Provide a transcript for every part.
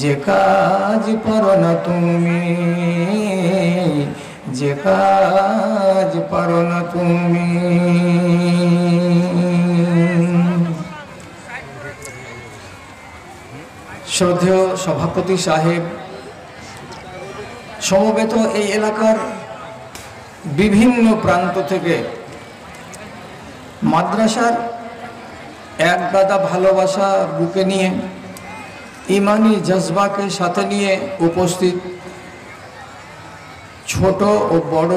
যে কাজ পারো না তুমি, যে কাজ পারো না তুমি। শ্রদ্ধেয় সভাপতি সাহেব, সমবেত এই এলাকার বিভিন্ন প্রান্ত থেকে মাদ্রাসার এক গাদা ভালোবাসা বুকে নিয়ে, ইমানি জজবাকে সাথে নিয়ে উপস্থিত ছোট ও বড়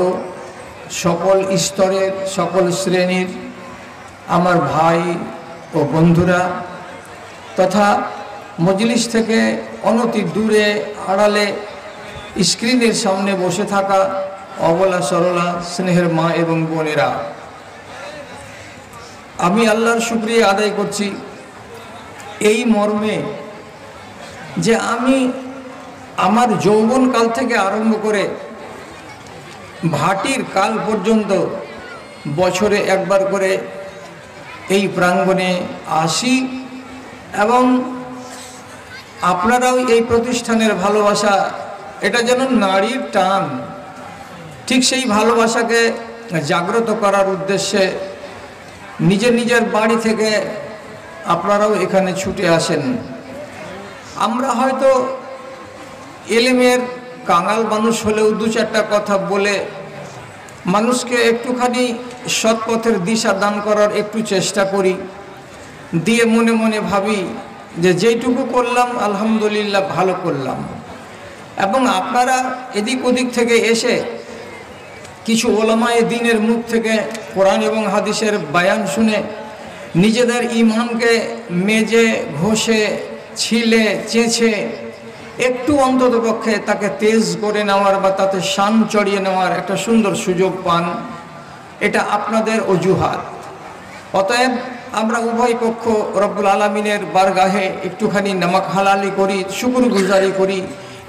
সকল স্তরের সকল শ্রেণীর আমার ভাই ও বন্ধুরা তথা মজলিস থেকে অনতি দূরে আড়ালে স্ক্রিনের সামনে বসে থাকা অবলা সরলা স্নেহের মা এবং বোনেরা, আমি আল্লাহর শুকরিয়া আদায় করছি এই মর্মে যে আমি আমার যৌবনকাল থেকে আরম্ভ করে ভাটির কাল পর্যন্ত বছরে একবার করে এই প্রাঙ্গণে আসি এবং আপনারাও এই প্রতিষ্ঠানের ভালোবাসা, এটা যেন নারীর টান, ঠিক সেই ভালোবাসাকে জাগ্রত করার উদ্দেশ্যে নিজের নিজের বাড়ি থেকে আপনারাও এখানে ছুটে আসেন। আমরা হয়তো এলেমের কাঙাল মানুষ হলেও দু চারটা কথা বলে মানুষকে একটুখানি সৎপথের দিশা দান করার একটু চেষ্টা করি, দিয়ে মনে মনে ভাবি যে যেইটুকু করলাম আলহামদুলিল্লাহ ভালো করলাম। এবং আপনারা এদিক ওদিক থেকে এসে কিছু ওলামায়ে দ্বীনের মুখ থেকে কোরআন এবং হাদিসের বায়ান শুনে নিজেদের ঈমানকে মেজে ঘষে ছিলে চেঁচে একটু অন্ততপক্ষে তাকে তেজ করে নেওয়ার বা তাতে শান চড়িয়ে নেওয়ার একটা সুন্দর সুযোগ পান, এটা আপনাদের অজুহাত। অতএব আমরা উভয় পক্ষ রব্বুল আলামিনের বারগাহে একটুখানি নামাক হালালি করি, শুকরগুজারি করি।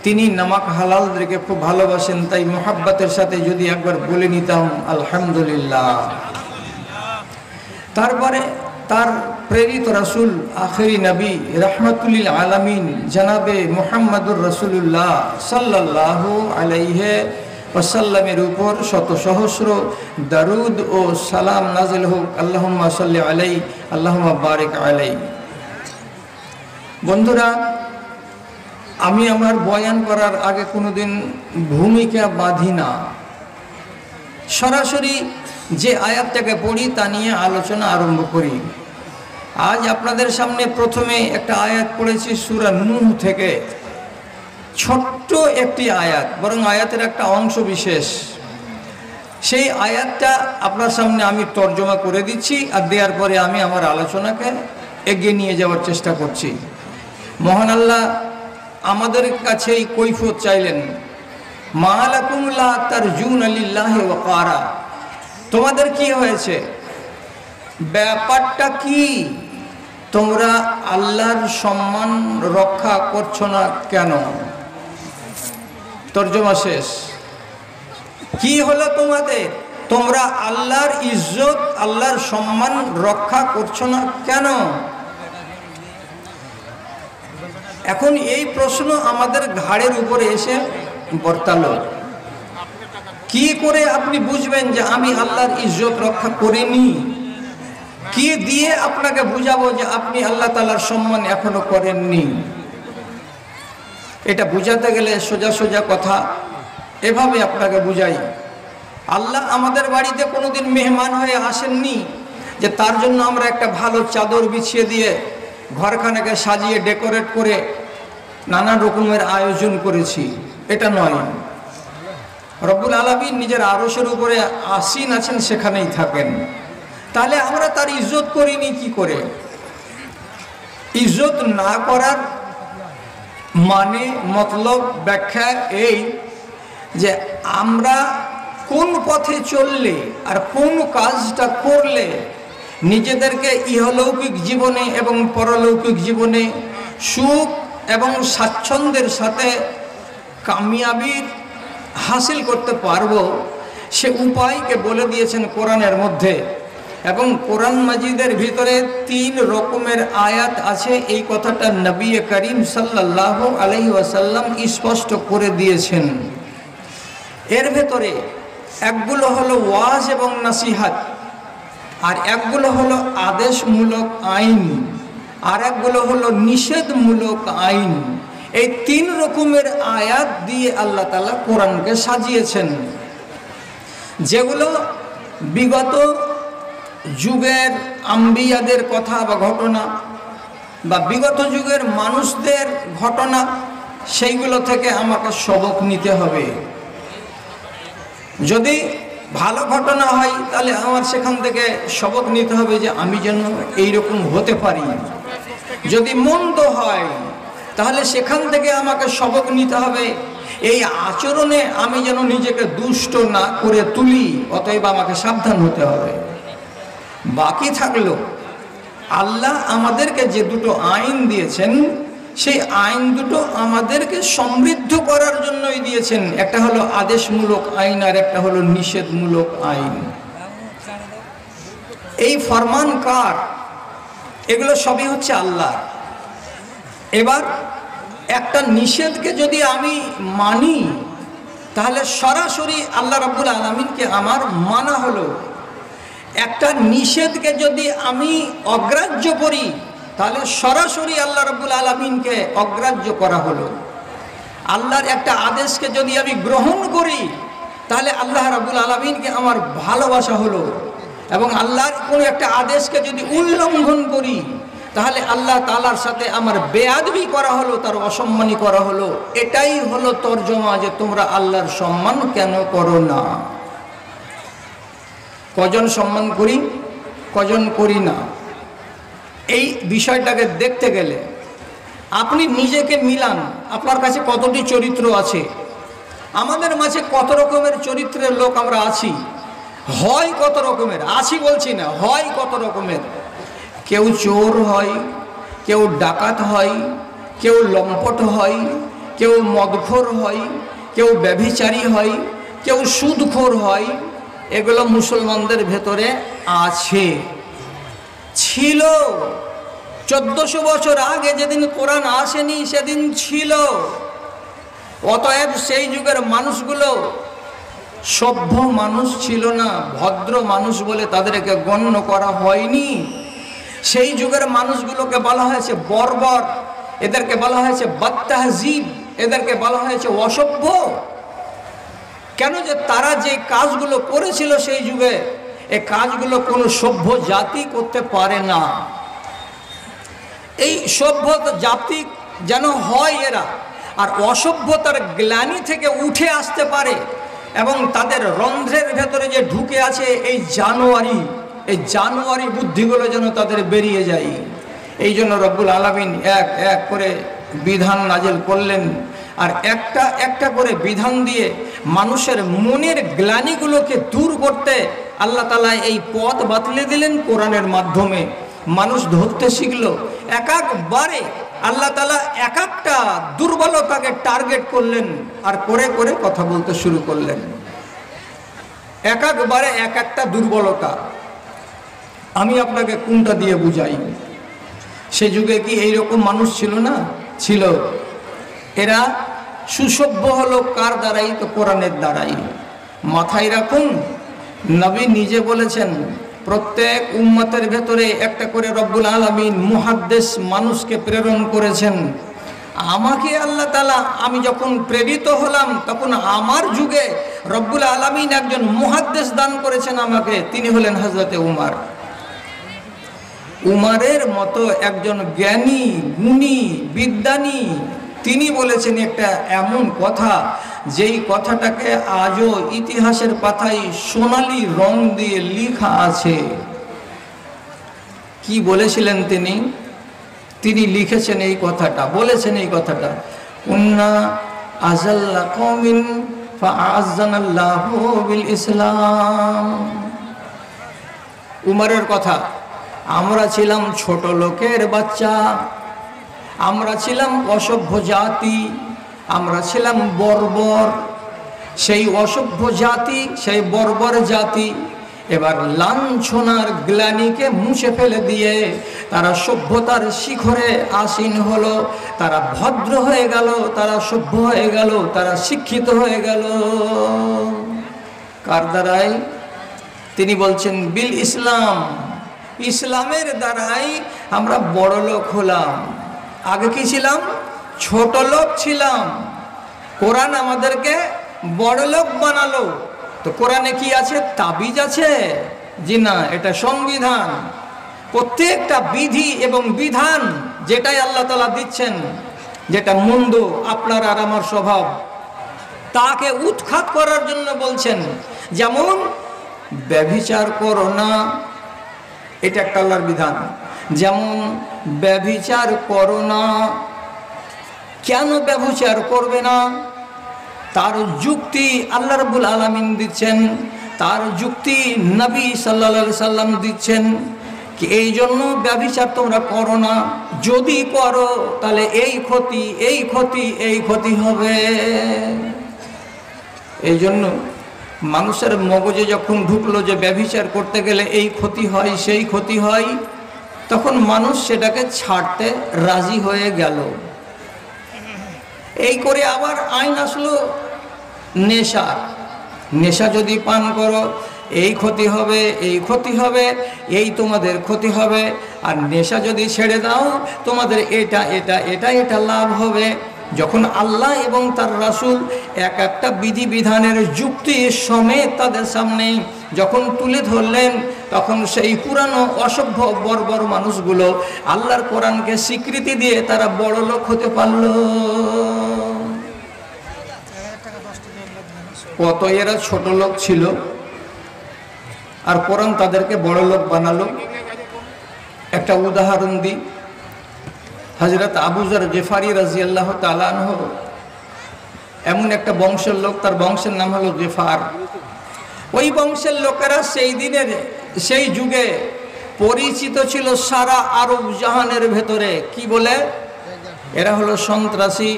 তিনি নামাক হালালদেরকে খুব ভালোবাসেন, তাই মোহাব্বতের সাথে যদি একবার বলে নিতাম আলহামদুলিল্লাহ। তারপরে তার প্রেরিত রাসূল আখেরি নবী রহমাতুল্লিল আলামিন জনাবে মুহাম্মদুর রাসূলুল্লাহ সাল্লাল্লাহু আলাইহি ওয়াসাল্লামের উপর শত সহস্র দরুদ ও সালাম নাজিল হোক। আল্লাহুম্মা সাল্লি আলাইহি আল্লাহুম্মা বারিক আলাইহি। বন্ধুরা, আমি আমার বয়ান করার আগে কোনোদিন ভূমিকা বাঁধি না, সরাসরি যে আয়াতটাকে পড়ি তা নিয়ে আলোচনা আরম্ভ করি। আজ আপনাদের সামনে প্রথমে একটা আয়াত পড়েছি সূরা নূহ থেকে, ছোট্ট একটি আয়াত, বরং আয়াতের একটা অংশ বিশেষ। সেই আয়াতটা আপনার সামনে আমি তর্জমা করে দিচ্ছি, আর দেওয়ার পরে আমি আমার আলোচনাকে এগিয়ে নিয়ে যাওয়ার চেষ্টা করছি। মহান আল্লাহ আমাদের কাছেই কৈফিয়ত চাইলেন, মা লাকুম লা তারজুনা লিল্লাহি ওয়াকারা, তোমাদের কি হয়েছে, ব্যাপারটা কি, তোমরা আল্লাহর সম্মান রক্ষা করছো না কেন? তর্জমা শেষ। কি হলো তোমাদের, তোমরা আল্লাহর ইজ্জত আল্লাহর সম্মান রক্ষা করছো না কেন? এখন এই প্রশ্ন আমাদের ঘাড়ের উপরে এসে বর্তালো। কি করে আপনি বুঝবেন যে আমি আল্লাহর ইজ্জত রক্ষা করিনি? কি দিয়ে আপনাকে বুঝাবো যে আপনি আল্লাহ তাআলার সম্মান এখনো করেননি? এটা বুঝাতে গেলে সোজা সোজা কথা এভাবে আপনাকে বুঝাই। আল্লাহ আমাদের বাড়িতে কোনোদিন মেহমান হয়ে আসেননি যে তার জন্য আমরা একটা ভালো চাদর বিছিয়ে দিয়ে ঘরখানাকে সাজিয়ে ডেকোরেট করে নানা রকমের আয়োজন করেছি, এটা নয়। রব্বুল আলামিন নিজের আরশের উপরে আসীন আছেন, সেখানেই থাকেন। তাহলে আমরা তার ইজ্জত করিনি কি করে? ইজ্জত না করার মানে মতলব ব্যাখ্যা এই যে আমরা কোন পথে চললে আর কোন কাজটা করলে নিজেদেরকে ইহলৌকিক জীবনে এবং পরলৌকিক জীবনে সুখ এবং স্বাচ্ছন্দ্যের সাথে কামিয়াবি হাসিল করতে পারবো, সে উপায়কে বলে দিয়েছেন কোরআনের মধ্যে। এবং কোরআন মাজিদের ভিতরে 3 রকমের আয়াত আছে, এই কথাটা নবী করিম সাল্লাল্লাহু আলাইহি ওয়াসাল্লাম স্পষ্ট করে দিয়েছেন। এর ভেতরে একগুলো হলো ওয়াজ এবং নাসিহাত, আর একগুলো হলো আদেশমূলক আইন, আর একগুলো হলো নিষেধমূলক আইন। এই 3 রকমের আয়াত দিয়ে আল্লাহ তাআলা কোরআনকে সাজিয়েছেন, যেগুলো বিগত যুগের আম্বিয়াদের কথা বা ঘটনা বা বিগত যুগের মানুষদের ঘটনা, সেইগুলো থেকে আমাকে সবক নিতে হবে। যদি ভালো ঘটনা হয় তাহলে আমার সেখান থেকে সবক নিতে হবে যে আমি যেন এইরকম হতে পারি। যদি মন্দ হয় তাহলে সেখান থেকে আমাকে সবক নিতে হবে এই আচরণে আমি যেন নিজেকে দুষ্ট না করে তুলি, অতএব আমাকে সাবধান হতে হবে। বাকি থাকলো আল্লাহ আমাদেরকে যে দুটো আইন দিয়েছেন, সেই আইন দুটো আমাদেরকে সমৃদ্ধ করার জন্যই দিয়েছেন। একটা হলো আদেশমূলক আইন, আর একটা হলো নিষেধমূলক আইন। এই ফরমান কার? এগুলো সবই হচ্ছে আল্লাহর। এবার একটা নিষেধকে যদি আমি মানি তাহলে সরাসরি আল্লাহ রাব্বুল আলামিনকে আমার মানা হলো। একটা নিষেধকে যদি আমি অগ্রাহ্য করি তাহলে সরাসরি আল্লাহ রাব্বুল আলামিনকে অগ্রাহ্য করা হলো। আল্লাহর একটা আদেশকে যদি আমি গ্রহণ করি তাহলে আল্লাহ রাব্বুল আলামিনকে আমার ভালোবাসা হলো, এবং আল্লাহর কোনো একটা আদেশকে যদি উল্লঙ্ঘন করি তাহলে আল্লাহ তাআলার সাথে আমার বেয়াদবি করা হলো, তার অসম্মানী করা হলো। এটাই হলো তরজমা যে তোমরা আল্লাহর সম্মান কেন করো না। কজন সম্মান করি, কজন করি না, এই বিষয়টাকে দেখতে গেলে আপনি নিজেকে মিলান। আপনার কাছে কতটি চরিত্র আছে? আমাদের মাঝে কত রকমের চরিত্রের লোক আমরা আছি? হয় কত রকমের, আছি বলছি না, হয় কত রকমের। কেউ চোর হয়, কেউ ডাকাত হয়, কেউ লম্পট হয়, কেউ মদখোর হয়, কেউ ব্যভিচারী হয়, কেউ সুদখোর হয়। এগুলো মুসলমানদের ভেতরে আছে, ছিল। 1400 বছর আগে যেদিন কোরআন আসেনি সেদিন ছিল। অতএব সেই যুগের মানুষগুলো সভ্য মানুষ ছিল না, ভদ্র মানুষ বলে তাদেরকে গণ্য করা হয়নি। সেই যুগের মানুষগুলোকে বলা হয়েছে বর্বর, এদেরকে বলা হয়েছে বদতাহজিব, এদেরকে বলা হয়েছে অসভ্য। কেন? যে তারা যে কাজগুলো করেছিল সেই যুগে, এই কাজগুলো কোনো সভ্য জাতি করতে পারে না। এই সভ্য জাতি যেন হয় এরা, আর অসভ্যতার গ্লানি থেকে উঠে আসতে পারে, এবং তাদের রন্ধ্রের ভেতরে যে ঢুকে আছে এই জানুয়ারি বুদ্ধিগুলো যেন তাদের বেরিয়ে যায়। এই জন্য রব্বুল আলামিন এক এক করে বিধান নাজিল করলেন, আর একটা একটা করে বিধান দিয়ে মানুষের মনের গ্লানিগুলোকে দূর করতে আল্লাহ তাআলা এই পথ বাতলে দিলেন কোরআনের মাধ্যমে। মানুষ ধরতে শিখলো। এক একবারে আল্লাহ তাআলা এক একটা দুর্বলতাকে টার্গেট করলেন, আর করে করে কথা বলতে শুরু করলেন। এক একবারে এক একটা দুর্বলতা। আমি আপনাকে কোনটা দিয়ে বুঝাই? সে যুগে কি এইরকম মানুষ ছিল না? ছিল। এরা সুসভ্য হলো কার দ্বারাই? তো কোরআনের দ্বারাই। মাথায় রাখুন, নবী নিজে বলেছেন প্রত্যেক উম্মতের ভেতরে একটা করে রব্বুল আলামিন মুহাদ্দিস মানুষকে প্রেরণ করেছেন। আমাকে আল্লাহ তাআলা, আমি যখন প্রেরিত হলাম তখন আমার যুগে রব্বুল আলামিন একজন মুহাদ্দিস দান করেছেন আমাকে, তিনি হলেন হযরতে উমর। উমরের মতো একজন জ্ঞানী, গুণী, বিদ্বানী, তিনি বলেছেন একটা এমন কথা যেই কথাটাকে আজও ইতিহাসের পাতায় সোনালী রং দিয়ে লেখা আছে। কি বলেছিলেন তিনি? তিনি লিখেছেন এই কথাটা, বলেছেন এই কথাটা, কুন্না আযাল্লা কওমিন ফাআযানাল্লাহু বিল ইসলাম। উমরের কথা, আমরা ছিলাম ছোট লোকের বাচ্চা, আমরা ছিলাম অসভ্য জাতি, আমরা ছিলাম বর্বর। সেই অসভ্য জাতি, সেই বর্বর জাতি, এবার লাঞ্ছনার গ্লানিকে মুছে ফেলে দিয়ে তারা সভ্যতার শিখরে আসীন হলো, তারা ভদ্র হয়ে গেল, তারা সভ্য হয়ে গেল, তারা শিক্ষিত হয়ে গেল। কার দ্বারাই? তিনি বলছেন বিল ইসলাম, ইসলামের দ্বারাই আমরা বড় লোক হলাম। আগে কি ছিলাম? ছোট লোক ছিলাম। কোরআন আমাদেরকে বড় লোক বানালো। তো কোরআনে কি আছে? তাবিজ আছে? জি না, এটা সংবিধান। প্রত্যেকটা বিধি এবং বিধান যেটাই আল্লাহ তাআলা দিচ্ছেন, যেটা মন্দ আপনার আর আমার স্বভাব, তাকে উৎখাত করার জন্য বলছেন। যেমন ব্যভিচার করো না, এটা একটা আল্লাহর বিধান। যেমন ব্যভিচার করো না, কেন ব্যভিচার করবে না? তার যুক্তি আল্লাহ রাব্বুল আলামিন দিচ্ছেন, তার যুক্তি নবী সাল্লাল্লাহু আলাইহি সাল্লাম দিচ্ছেন কি এই জন্য ব্যভিচার তোমরা করো না, যদি করো তাহলে এই ক্ষতি, এই ক্ষতি, এই ক্ষতি হবে। এই জন্য মানুষের মগজে যখন ঢুকলো যে ব্যভিচার করতে গেলে এই ক্ষতি হয়, সেই ক্ষতি হয়, তখন মানুষ সেটাকে ছাড়তে রাজি হয়ে গেল। এই করে আবার আইন আসলো নেশা। নেশা যদি পান করো এই ক্ষতি হবে, এই ক্ষতি হবে, এই তোমাদের ক্ষতি হবে। আর নেশা যদি ছেড়ে দাও তোমাদের এটা এটা এটা এটা লাভ হবে। যখন আল্লাহ এবং তার রাসূল এক একটা বিধিবিধানের যুক্তি সমেত তাদের সামনে যখন তুলে ধরলেন, তখন সেই পুরানো অসভ্য বর্বর মানুষগুলো আল্লাহর কোরআনকে স্বীকৃতি দিয়ে তারা বড় লোক হতে পারল। কত এরা ছোট লোক ছিল, আর কোরআন তাদেরকে বড় লোক বানালো। একটা উদাহরণ দিই। হযরত আবু যর গিফারি রাদিয়াল্লাহু তাআলা আনহু এমন একটা বংশের লোক, তার বংশের নাম হলো গিফার। ওই বংশের লোকেরা সেই দিনের, সেই যুগে পরিচিত ছিল সারা আরব জাহানের ভেতরে। কি বলে? এরা হলো সন্ত্রাসী,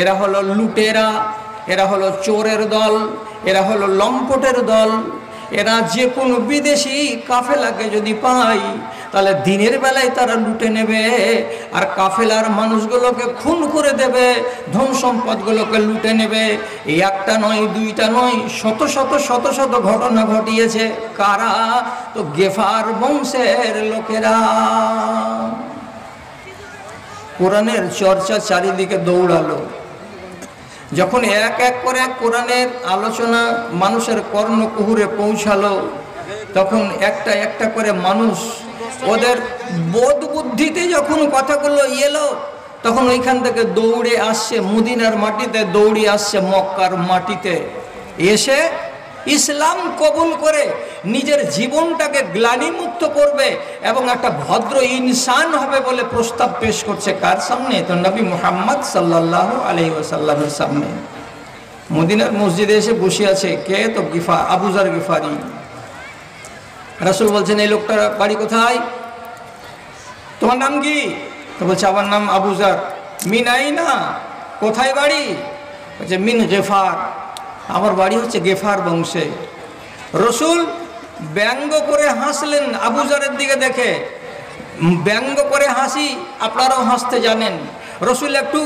এরা হলো লুটেরা, এরা হলো চোরের দল, এরা হলো লম্পটের দল। এরা যে কোনো বিদেশি কাফেলাকে যদি পায় তাহলে দিনের বেলায় তারা লুটে নেবে, আর কাফেলার মানুষগুলোকে খুন করে দেবে, ধন সম্পদগুলোকে লুটে নেবে। এই একটা নয়, দুইটা নয়, শত শত শত শত ঘটনা ঘটিয়েছে। কারা? তো গেফার বংশের লোকেরা। কোরআনের চর্চা চারিদিকে দৌড়ালো। যখন এক এক করে কোরআনের আলোচনা মানুষের কর্ণকুহুরে পৌঁছালো, তখন একটা একটা করে মানুষ ওদের বোধ বুদ্ধিতে যখন কথাগুলো এলো, তখন ওইখান থেকে দৌড়ে আসছে মদিনার মাটিতে, দৌড়ে আসছে মক্কার মাটিতে, এসে ইসলাম কবুল করে নিজের জীবনটাকে গ্লানিমুক্ত করবে এবং একটা ভদ্র ইনসান হবে বলে প্রস্তাব পেশ করছে। কার সামনে? তো নবী মুহাম্মদ সাল্লাল্লাহু আলাইহি ওয়াসাল্লামের সামনে। মদিনার মসজিদে এসে বসে আছে কে? তো আবু যর গিফারি। রাসূল বলছেন এই লোকটার বাড়ি কোথায়? তোমার নাম কি? তো বলছে আমার নাম আবু যর। মিন আইনা, কোথায় বাড়ি? বলছে মিন গিফার, আমার বাড়ি হচ্ছে গেফার বংশে। রসুল ব্যঙ্গ করে হাসলেন আবু যরের দিকে দেখে। ব্যঙ্গ করে হাসি আপনারাও হাসতে জানেন। রসুল একটু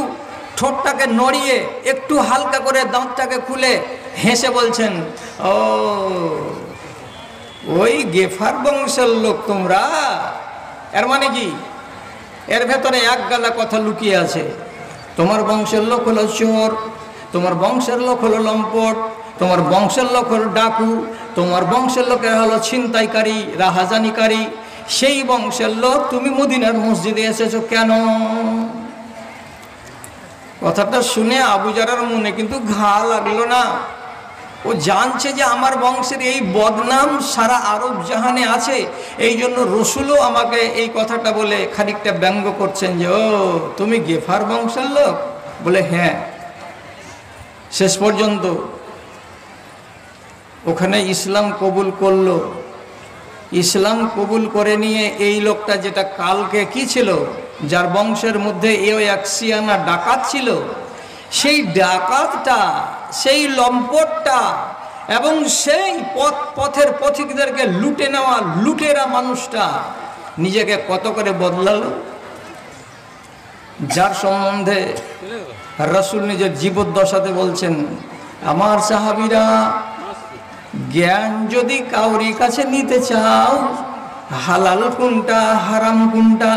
ঠোঁটটাকে নড়িয়ে একটু হালকা করে দাঁতটাকে খুলে হেসে বলছেন, ও ওই গেফার বংশের লোক তোমরা। এর মানে কি? এর ভেতরে এক গাদা কথা লুকিয়ে আছে। তোমার বংশের লোক হলো চোর, তোমার বংশের লোক হলো লম্পট, তোমার বংশের লোক হলো ডাকু, তোমার বংশের লোকেরা হলো ছিনতাইকারী, রাহাজানিকারী। সেই বংশের লোক তুমি মদিনার মসজিদে এসেছো কেন? কথাটা শুনে আবু যরের মনে কিন্তু ঘা লাগলো না। ও জানছে যে আমার বংশের এই বদনাম সারা আরব জাহানে আছে, এই জন্য রসুলও আমাকে এই কথাটা বলে খানিকটা ব্যঙ্গ করছেন যে ও তুমি গেফার বংশের লোক। বলে হ্যাঁ। শেষ পর্যন্ত ওখানে ইসলাম কবুল করলো। ইসলাম কবুল করে নিয়ে এই লোকটা, যেটা কালকে কি ছিল, যার বংশের মধ্যে এও এক সিয়ানা ডাকাত ছিল, সেই ডাকাতটা, সেই লম্পটটা এবং সেই পথের পথিকদেরকে লুটে নেওয়া লুটেরা মানুষটা নিজেকে কত করে বদলালো, যার সম্বন্ধে রাসূল নিজের জীবদ্দশাতে বলছেন, আমার সাহাবীরা, জ্ঞান যদি কাউরি কাছে নিতে চাও, হালাল কোনটা হারাম কোনটা,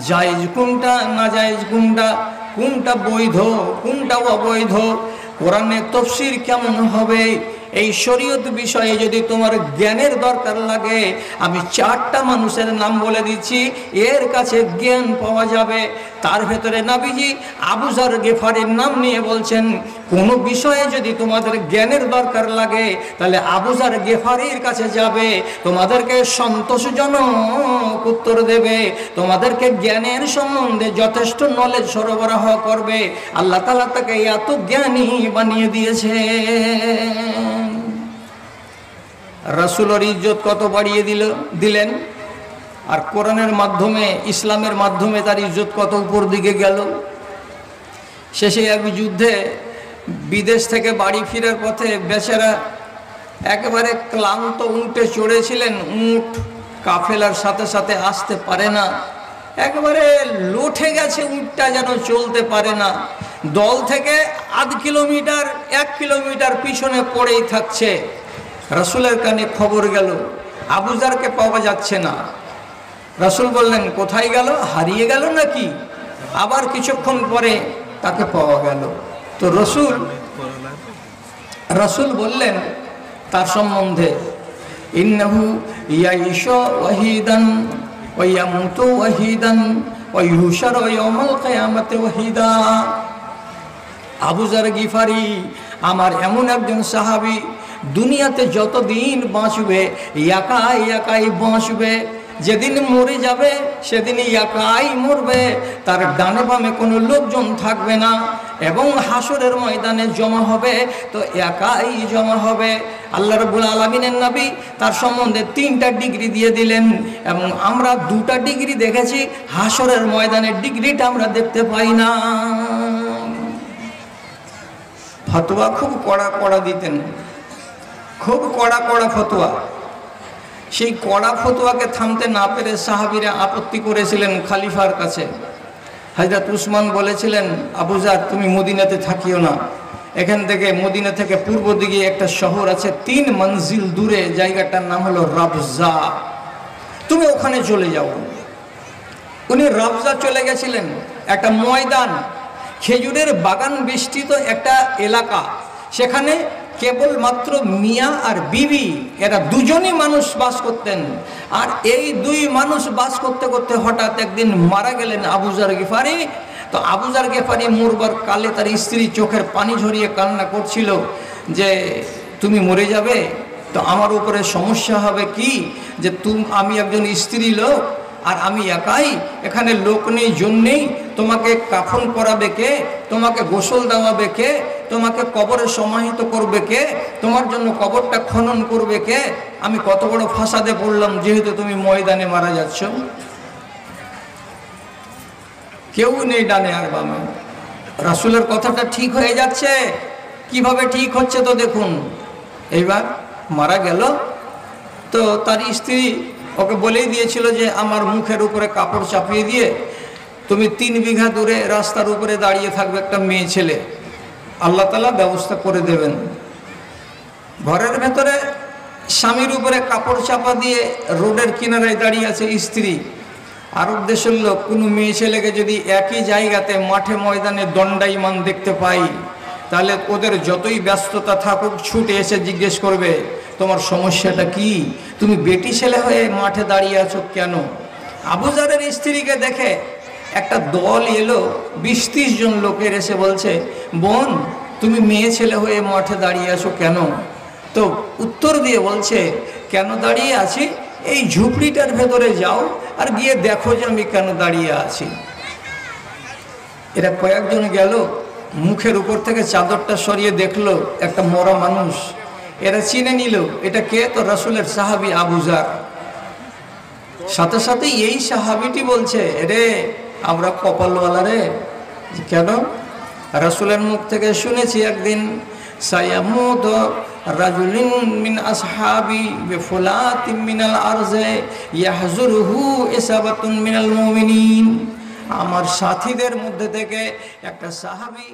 জায়েজ কোনটা নাজায়েজ কোনটা, কোনটা বৈধ কোনটা অবৈধ, কোরআনের তাফসীর কেমন হবে, এই শরীয়ত বিষয়ে যদি তোমার জ্ঞানের দরকার লাগে, আমি 4টা মানুষের নাম বলে দিচ্ছি, এর কাছে জ্ঞান পাওয়া যাবে। তার ভেতরে নবীজি আবু যর গিফারির নাম নিয়ে বলছেন, কোনো বিষয়ে যদি তোমাদের জ্ঞানের দরকার লাগে তাহলে আবু যর গিফারির কাছে যাবে, তোমাদেরকে সন্তোষজনক উত্তর দেবে, তোমাদেরকে জ্ঞানের সম্বন্ধে যথেষ্ট নলেজ সরবরাহ করবে। আল্লাহ তাআলা তাকে এত জ্ঞানী বানিয়ে দিয়েছে। রাসূলের ইজ্জত কত বাড়িয়ে দিলেন, আর কোরআনের মাধ্যমে, ইসলামের মাধ্যমে তার ইজ্জত কত উপর দিকে গেল। শেষে এক যুদ্ধে বিদেশ থেকে বাড়ি ফেরার পথে বেচারা একেবারে ক্লান্ত উঠে চড়েছিলেন, উট কাফেলার সাথে সাথে আসতে পারে না, একেবারে লুঠে গেছে উটটা, যেন চলতে পারে না, দল থেকে আধ কিলোমিটার 1 কিলোমিটার পিছনে পড়েই থাকছে। রাসূলের কানে খবর গেল, আবু যরকে পাওয়া যাচ্ছে না। রাসূল বললেন, কোথায় গেল, হারিয়ে গেল নাকি? আবার কিছুক্ষণ পরে তাকে পাওয়া গেল। তো রাসূল বললেন তার সম্বন্ধে, ইন্নাহু ইয়াইশু ওয়াহিদান ওয়া ইয়ামুতু ওয়াহিদান ওয়া ইউশারু ইয়াউমাল কিয়ামাতি ওয়াহিদা। আবু যর গিফারি আমার এমন একজন সাহাবী, দুনিয়াতে যতদিন বাঁচবে একাই একাই বাঁচবে, যেদিন মরে যাবে সেদিন একাই মরবে, তার ডানে বামে কোনো লোকজন থাকবে না, এবং হাসরের ময়দানে জমা হবে তো একাই জমা হবে। আল্লাহ রাব্বুল আলামিনের নবী তার সম্বন্ধে 3টা ডিগ্রি দিয়ে দিলেন, এবং আমরা 2টা ডিগ্রি দেখেছি, হাসরের ময়দানের ডিগ্রিটা আমরা দেখতে পাই না। ফতোয়া খুব কড়া দিতেন, খুব কড়া ফতোয়া। সেই কড়া ফতোয়াকে থামতে না পেরে সাহাবীরা আপত্তি করেছিলেন খলিফার কাছে। হযরত উসমান বলেছিলেন, আবু যর তুমি মদিনাতে থাকিও না, এখান থেকে মদিনা থেকে পূর্ব দিকে একটা শহর আছে 3 মঞ্জিল দূরে, জায়গাটার নাম হলো রাবজা, তুমি ওখানে চলে যাও। উনি রাবজা চলে গেছিলেন, একটা ময়দান, খেজুরের বাগান বেষ্টিত একটা এলাকা, সেখানে কেবলমাত্র মিয়া আর বিবি, এরা দুজনই মানুষ বাস করতেন। আর এই 2 মানুষ বাস করতে করতে হঠাৎ একদিন মারা গেলেন আবু যর গিফারি। তো আবু যর গিফারি মরবার কালে তার স্ত্রী চোখের পানি ঝরিয়ে কান্না করছিল যে তুমি মরে যাবে তো আমার উপরে সমস্যা হবে কি, যে আমি একজন স্ত্রী লোক আর আমি একাই, এখানে লোক নেই জন্যেই, তোমাকে কাফন করাবে কে, তোমাকে গোসল দেওয়াবে কে, তোমাকে কবরে সমাহিত করবে কে, তোমার জন্য কবরটা খনন করবে কে, আমি কত বড় ফাসাদে পড়লাম যেহেতু তুমি ময়দানে মারা যাচ্ছ। কেউ নেই ডানে আর বামে। রাসূলের কথাটা ঠিক হয়ে যাচ্ছে, কিভাবে ঠিক হচ্ছে তো দেখুন। এইবার মারা গেল, তো তার স্ত্রী ওকে বলেই দিয়েছিল যে আমার মুখের উপরে কাপড় চাপিয়ে দিয়ে তুমি 3 বিঘা দূরে রাস্তার উপরে দাঁড়িয়ে থাকবে একটা মেয়ে ছেলে, আল্লাহ তাআলা ব্যবস্থা করে দেবেন। ঘরের ভেতরে স্বামীর উপরে কাপড় চাপা দিয়ে রোডের কিনারায় দাঁড়িয়ে আছে স্ত্রী। আরব দেশের লোক কোনো মেয়ে ছেলেকে যদি একই জায়গাতে মাঠে ময়দানে দণ্ডায়মান দেখতে পাই, তাহলে ওদের যতই ব্যস্ততা থাকুক ছুটে এসে জিজ্ঞেস করবে তোমার সমস্যাটা কি, তুমি বেটি ছেলে হয়ে মাঠে দাঁড়িয়ে আছো কেন। আবু যরের স্ত্রীকে দেখে একটা দল এলো, 20-30 জন লোকের, এসে বলছে বোন তুমি মেয়ে ছেলে হয়ে মাঠে দাঁড়িয়ে আছো কেন। তো উত্তর দিয়ে বলছে কেন দাঁড়িয়ে আছি, এই ঝুপড়িটার ভেতরে যাও আর গিয়ে দেখো যে আমি কেন দাঁড়িয়ে আছি। এরা কয়েকজন গেল, মুখের উপর থেকে চাদরটা সরিয়ে দেখলো একটা মরা মানুষ। এরা চিনে নিল এটা কে, তো রাসূলের সাহাবী আবু যর। সাথে সাথে এই সাহাবীটি বলছে রে আমরা কপালওয়ালা রে। কেন? রাসূলের মুখ থেকে শুনেছি একদিন সায়ামুত রাজুলিন মিন আসহাবি বিফুলাতিন মিনাল আরজে ইয়াহজুরুহু ইসাবাতুন মিনাল মুমিনিন। আমার সাথীদের মধ্যে থেকে একটা সাহাবী